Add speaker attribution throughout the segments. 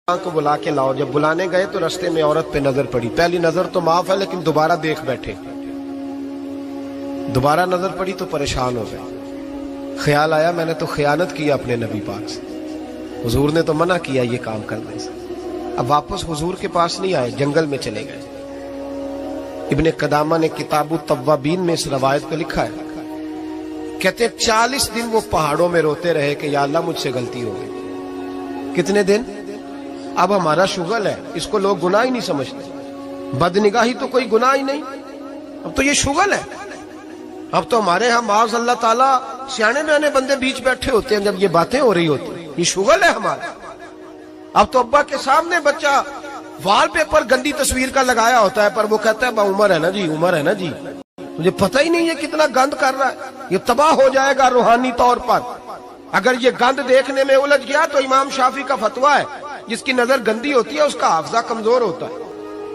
Speaker 1: کو بلا کے لاؤ. جب بلانے گئے تو رستے میں عورت پہ نظر پڑی. پہلی نظر تو معاف ہے لیکن دوبارہ دیکھ بیٹھے. دوبارہ نظر پڑی تو پریشان ہو گئے. خیال آیا میں نے تو خیانت کی اپنے نبی پاک سے. حضور نے تو منع کیا یہ کام کرنے سے. اب واپس حضور کے پاس نہیں آئے, جنگل میں چلے گئے. ابن قدامہ نے کتاب التوابین میں اس روایت کو لکھا ہے. کہتے 40 دن وہ پہاڑوں میں روتے رہے کہ یا اللہ مجھ سے غلطی ہو گئی. کتنے دن؟ اب ہمارا شغل ہے, اس کو لوگ گناہ ہی نہیں سمجھتے. بدنگاہی تو کوئی گناہ ہی نہیں, اب تو یہ شغل ہے. اب تو ہمارے ہاں معاذ اللہ تعالیٰ سیانے بیانے بندے بیچ بیٹھے ہوتے ہیں جب یہ باتیں ہو رہی ہوتی ہیں. یہ شغل ہے ہمارا. اب تو ابا کے سامنے بچہ وال پیپر گندی تصویر کا لگایا ہوتا ہے پر وہ کہتا ہے با عمر ہے نا جی, عمر ہے نا جی. مجھے پتہ ہی نہیں ہے کتنا گند کر رہا ہے. یہ تباہ ہو جائے گا روحانی طور پر. اگر یہ گند دیکھنے میں الجھ گیا تو امام شافعی کا فتویٰ ہے جس کی نظر گندی ہوتی ہے اس کا حافظہ کمزور ہوتا ہے,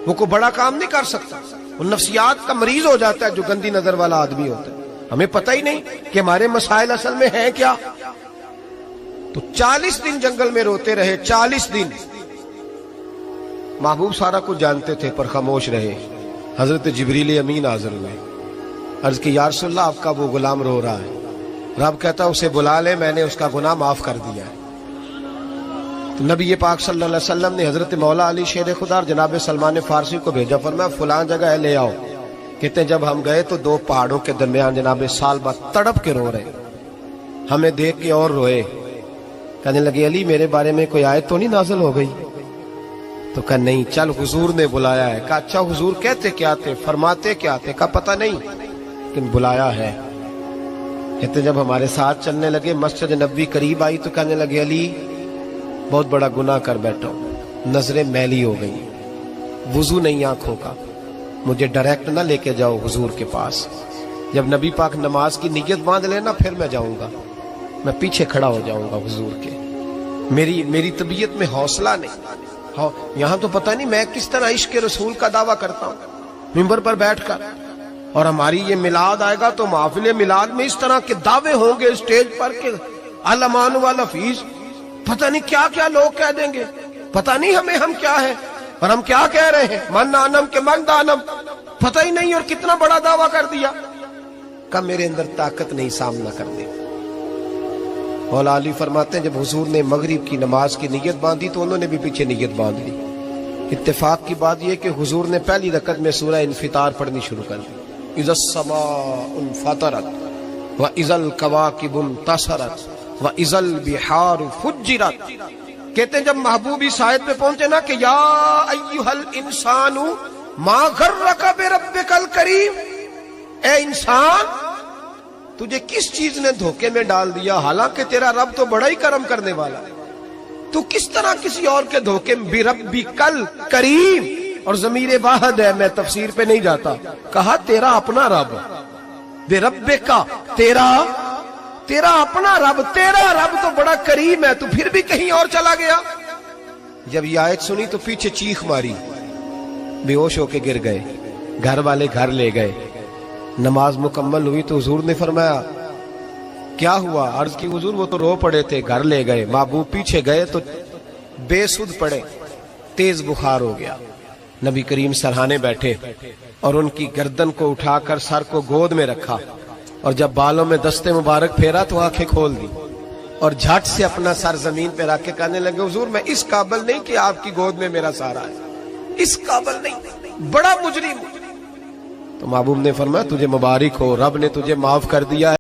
Speaker 1: وہ کوئی بڑا کام نہیں کر سکتا. وہ نفسیات کا مریض ہو جاتا ہے جو گندی نظر والا آدمی ہوتا ہے. ہمیں پتہ ہی نہیں کہ ہمارے مسائل اصل میں ہیں کیا. تو 40 دن جنگل میں روتے رہے. 40 دن محبوب سارا کچھ جانتے تھے پر خاموش رہے. حضرت جبریل امین حاضر ہوئے. عرض کی یا رسول اللہ آپ کا وہ غلام رو رہا ہے. رب کہتا اسے بلا لے, میں نے اس کا گناہ معاف کر دیا ہے. تو نبی پاک صلی اللہ علیہ وسلم نے حضرت مولا علی شیر خدا اور جناب سلمان فارسی کو بھیجا, فرمایا فلاں جگہ ہے لے آؤ. کہتے ہیں جب ہم گئے تو 2 پہاڑوں کے درمیان جناب سالبہ تڑپ کے رو رہے. ہمیں دیکھ کے اور روئے. کہنے لگے علی میرے بارے میں کوئی آیت تو نہیں نازل ہو گئی؟ تو کہا نہیں, چل حضور نے بلایا ہے. کہا اچھا حضور کہتے کیا تھے, فرماتے کیا تھے؟ کہا پتہ نہیں لیکن بلایا ہے. کہتے جب ہمارے ساتھ چلنے لگے مسجد نبوی قریب آئی تو کہنے لگے علی بہت بڑا گناہ کر بیٹھا ہوں, نظریں میلی ہو گئی, وضو نہیں آنکھوں کا, مجھے ڈائریکٹ نہ لے کے جاؤ حضور کے پاس. جب نبی پاک نماز کی نیت باندھ لینا پھر میں جاؤں گا, میں پیچھے کھڑا ہو جاؤں گا حضور کے. میری طبیعت میں حوصلہ نہیں. یہاں تو پتہ نہیں میں کس طرح عشق رسول کا دعویٰ کرتا ہوں منبر پر بیٹھ کر, اور ہماری یہ میلاد آئے گا تو محفل میلاد میں اس طرح کے دعوے ہوں گے اسٹیج پر کہ الامان والحفیظ. پتہ نہیں کیا کیا لوگ کہہ دیں گے, پتہ نہیں ہم کیا ہے اور ہم کیا کہہ رہے ہیں. من آنم کے من دانم, پتہ ہی نہیں, اور کتنا بڑا دعویٰ کر دیا. کہ میرے اندر طاقت نہیں سامنا کر دے. مولا علی فرماتے ہیں جب حضور نے مغرب کی نماز کی نیت باندھی تو انہوں نے بھی پیچھے نیت باندھ لی. اتفاق کی بات یہ کہ حضور نے پہلی رکعت میں سورہ انفطار پڑھنی شروع کر دی. اذا السماء انفطرت واذا الكواكب انتصرت واذا البحار فجرت. کہتے ہیں جب محبوب اس آیت پہ پہنچے نا کہ یا ایھا الانسان ما غرک بربک الکریم, اے انسان تجھے کس چیز نے دھوکے میں ڈال دیا, حالانکہ تیرا رب تو بڑا ہی کرم کرنے والا ہے. تو کس طرح کسی اور کے دھوکے میں بربک الکریم, اور ضمیر واحد ہے, میں تفسیر پہ نہیں جاتا. کہا تیرا اپنا رب, بربک تیرا اپنا رب, تیرا رب تو بڑا کریم ہے, تو پھر بھی کہیں اور چلا گیا. جب یہ آیت سنی تو پیچھے چیخ ماری, بے ہوش ہو کے گر گئے. گھر والے گھر لے گئے. نماز مکمل ہوئی تو حضور نے فرمایا کیا ہوا؟ عرض کی حضور وہ تو رو پڑے تھے, گھر لے گئے. محبوب پیچھے گئے تو بے سدھ پڑے, تیز بخار ہو گیا. نبی کریم سرہانے بیٹھے اور ان کی گردن کو اٹھا کر سر کو گود میں رکھا, اور جب بالوں میں دستے مبارک پھیرا تو آنکھیں کھول دی, اور جھٹ سے اپنا سر زمین پہ رکھ کے کہنے لگے حضور میں اس قابل نہیں کہ آپ کی گود میں میرا سارا ہے, اس قابل نہیں, بڑا مجرم. تو محبوب نے فرمایا تجھے مبارک ہو, رب نے تجھے معاف کر دیا ہے.